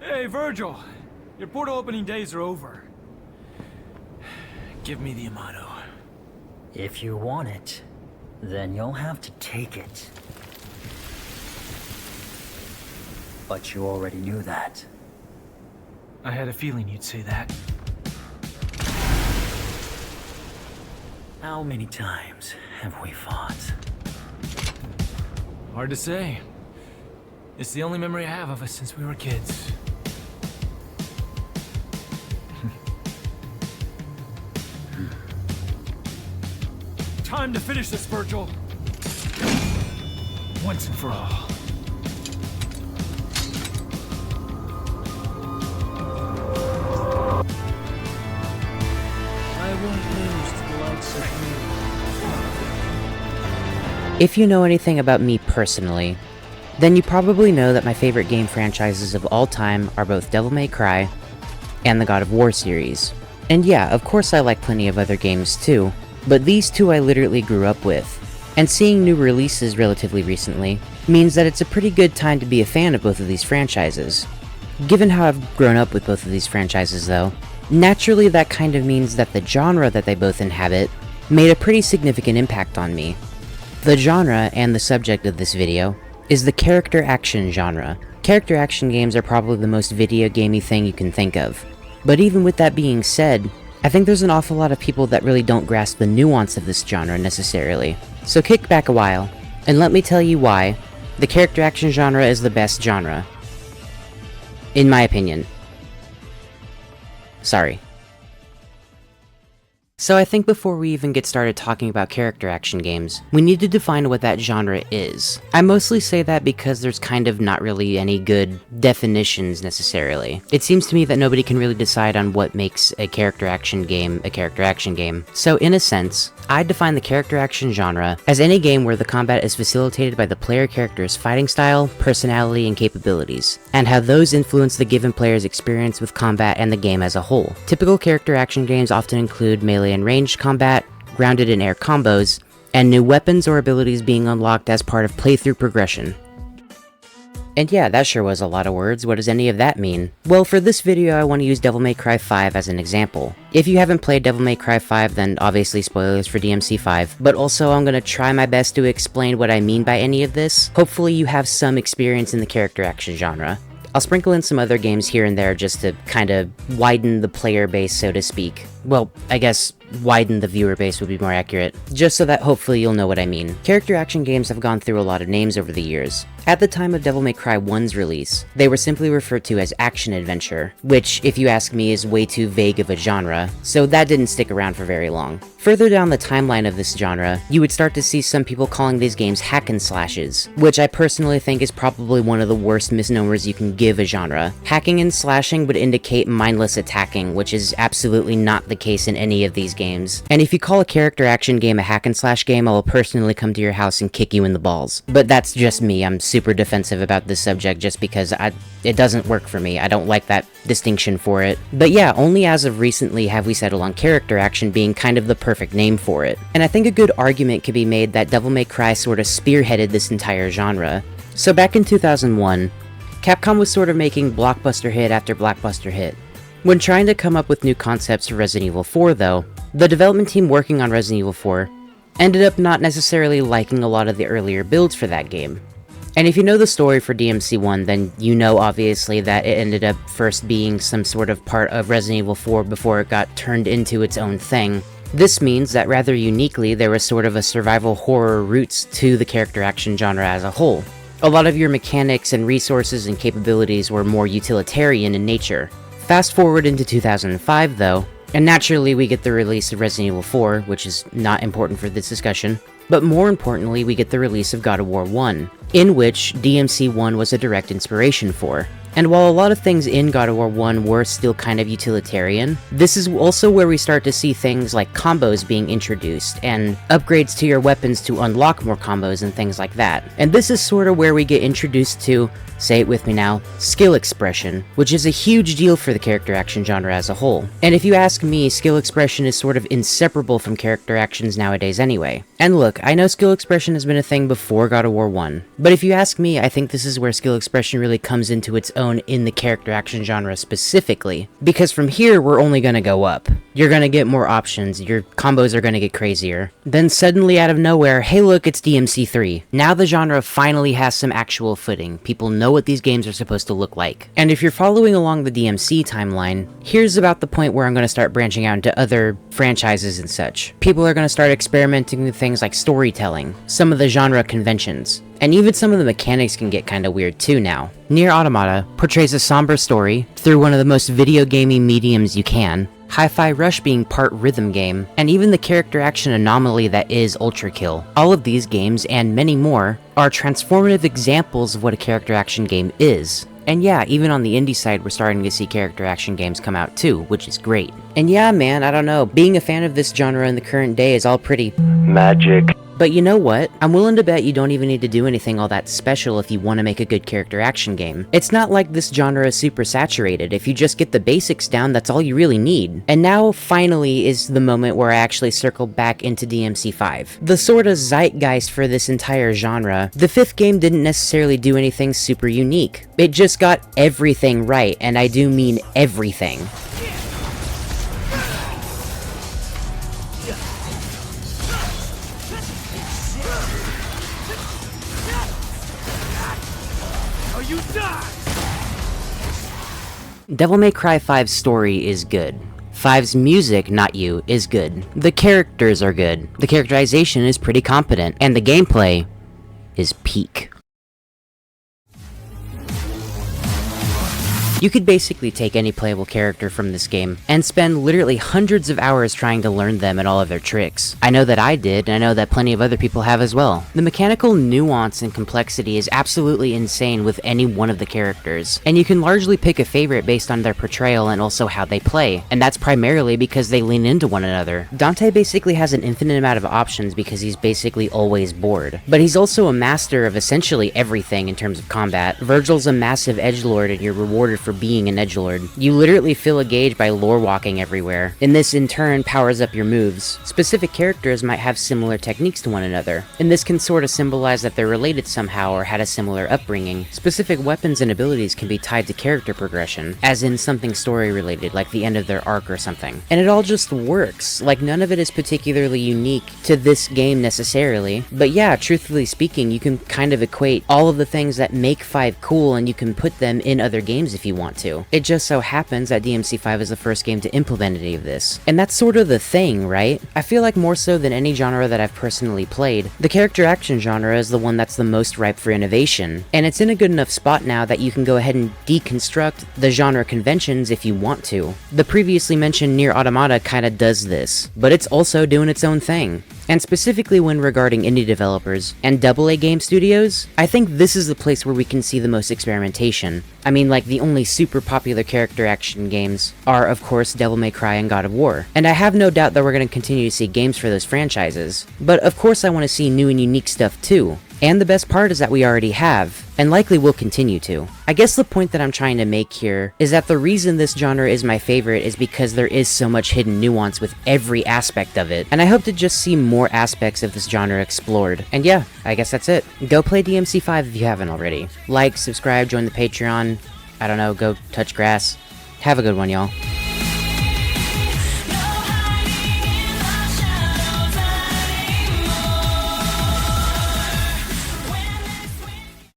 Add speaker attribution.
Speaker 1: Hey, Virgil. Your portal opening days are over. Give me the Amato.
Speaker 2: If you want it, then you'll have to take it. But you already knew that.
Speaker 1: I had a feeling you'd say that.
Speaker 2: How many times have we fought?
Speaker 1: Hard to say. It's the only memory I have of us since we were kids. Time to finish this, Virgil. Once and for all.
Speaker 2: I won't lose to the likes of you.
Speaker 3: If you know anything about me personally, then you probably know that my favorite game franchises of all time are both Devil May Cry and the God of War series. And yeah, of course I like plenty of other games too, but these two I literally grew up with. And seeing new releases relatively recently means that it's a pretty good time to be a fan of both of these franchises. Given how I've grown up with both of these franchises though, naturally that kind of means that the genre that they both inhabit made a pretty significant impact on me. The genre, and the subject of this video, is the character action genre. Character action games are probably the most video gamey thing you can think of. But even with that being said, I think there's an awful lot of people that really don't grasp the nuance of this genre necessarily. So kick back a while, and let me tell you why the character action genre is the best genre. In my opinion. Sorry. So I think before we even get started talking about character action games, we need to define what that genre is. I mostly say that because there's kind of not really any good definitions necessarily. It seems to me that nobody can really decide on what makes a character action game a character action game. So in a sense, I define the character action genre as any game where the combat is facilitated by the player character's fighting style, personality, and capabilities, and how those influence the given player's experience with combat and the game as a whole. Typical character action games often include melee and ranged combat, grounded and air combos, and new weapons or abilities being unlocked as part of playthrough progression. And yeah, that sure was a lot of words. What does any of that mean? Well, for this video I want to use Devil May Cry 5 as an example. If you haven't played Devil May Cry 5, then obviously spoilers for DMC 5, but also I'm gonna try my best to explain what I mean by any of this. Hopefully you have some experience in the character action genre. I'll sprinkle in some other games here and there just to kind of widen the player base, so to speak. Well, I guess widen the viewer base would be more accurate, just so that hopefully you'll know what I mean. Character action games have gone through a lot of names over the years. At the time of Devil May Cry 1's release, they were simply referred to as action adventure, which, if you ask me, is way too vague of a genre, so that didn't stick around for very long. Further down the timeline of this genre, you would start to see some people calling these games hack and slashes, which I personally think is probably one of the worst misnomers you can give a genre. Hacking and slashing would indicate mindless attacking, which is absolutely not the case in any of these games. And if you call a character action game a hack and slash game, I will personally come to your house and kick you in the balls. But that's just me. I'm super defensive about this subject just because it doesn't work for me. I don't like that distinction for it. But yeah, only as of recently have we settled on character action being kind of the perfect name for it. And I think a good argument could be made that Devil May Cry sort of spearheaded this entire genre. So back in 2001, Capcom was sort of making blockbuster hit after blockbuster hit. When trying to come up with new concepts for Resident Evil 4 though, the development team working on Resident Evil 4 ended up not necessarily liking a lot of the earlier builds for that game. And if you know the story for DMC1, then you know obviously that it ended up first being some sort of part of Resident Evil 4 before it got turned into its own thing. This means that rather uniquely, there was sort of a survival horror roots to the character action genre as a whole. A lot of your mechanics and resources and capabilities were more utilitarian in nature. Fast forward into 2005 though, and naturally we get the release of Resident Evil 4, which is not important for this discussion, but more importantly we get the release of God of War 1, in which DMC 1 was a direct inspiration for. And while a lot of things in God of War 1 were still kind of utilitarian, this is also where we start to see things like combos being introduced, and upgrades to your weapons to unlock more combos and things like that. And this is sort of where we get introduced to, say it with me now, skill expression, which is a huge deal for the character action genre as a whole. And if you ask me, skill expression is sort of inseparable from character actions nowadays anyway. And look, I know skill expression has been a thing before God of War 1, but if you ask me, I think this is where skill expression really comes into its own in the character action genre specifically, because from here we're only gonna go up. You're gonna get more options, your combos are gonna get crazier. Then suddenly out of nowhere, hey look, it's DMC3. Now the genre finally has some actual footing, people know what these games are supposed to look like. And if you're following along the DMC timeline, here's about the point where I'm gonna start branching out into other franchises and such. People are gonna start experimenting with things like storytelling, some of the genre conventions, and even some of the mechanics can get kinda weird too now. Nier Automata portrays a somber story through one of the most video gamey mediums you can, Hi-Fi Rush being part rhythm game, and even the character action anomaly that is Ultra Kill. All of these games, and many more, are transformative examples of what a character action game is. And yeah, even on the indie side, we're starting to see character action games come out too, which is great. And yeah, man, I don't know, being a fan of this genre in the current day is all pretty magic. But you know what? I'm willing to bet you don't even need to do anything all that special if you want to make a good character action game. It's not like this genre is super saturated. If you just get the basics down, that's all you really need. And now, finally, is the moment where I actually circle back into DMC5. The sort of zeitgeist for this entire genre. The 5th game didn't necessarily do anything super unique. It just got everything right, and I do mean everything. Devil May Cry 5's story is good. 5's music, not you, is good. The characters are good. The characterization is pretty competent. And the gameplay is peak. You could basically take any playable character from this game and spend literally hundreds of hours trying to learn them and all of their tricks. I know that I did, and I know that plenty of other people have as well. The mechanical nuance and complexity is absolutely insane with any one of the characters, and you can largely pick a favorite based on their portrayal and also how they play, and that's primarily because they lean into one another. Dante basically has an infinite amount of options because he's basically always bored, but he's also a master of essentially everything in terms of combat. Virgil's a massive edgelord and you're rewarded for being an edgelord. You literally fill a gauge by lore walking everywhere, and this in turn powers up your moves. Specific characters might have similar techniques to one another, and this can sort of symbolize that they're related somehow or had a similar upbringing. Specific weapons and abilities can be tied to character progression, as in something story related, like the end of their arc or something. And it all just works, like none of it is particularly unique to this game necessarily, but yeah, truthfully speaking, you can kind of equate all of the things that make 5 cool and you can put them in other games if you want to. It just so happens that DMC5 is the first game to implement any of this. And that's sort of the thing, right? I feel like more so than any genre that I've personally played, the character action genre is the one that's the most ripe for innovation. And it's in a good enough spot now that you can go ahead and deconstruct the genre conventions if you want to. The previously mentioned Nier Automata kinda does this, but it's also doing its own thing. And specifically when regarding indie developers and AA game studios, I think this is the place where we can see the most experimentation. I mean, like, the only super popular character action games are, of course, Devil May Cry and God of War. And I have no doubt that we're going to continue to see games for those franchises. But of course I want to see new and unique stuff too. And the best part is that we already have, and likely will continue to. I guess the point that I'm trying to make here is that the reason this genre is my favorite is because there is so much hidden nuance with every aspect of it, and I hope to just see more aspects of this genre explored. And yeah, I guess that's it. Go play DMC5 if you haven't already. Like, subscribe, join the Patreon, I don't know, go touch grass. Have a good one, y'all.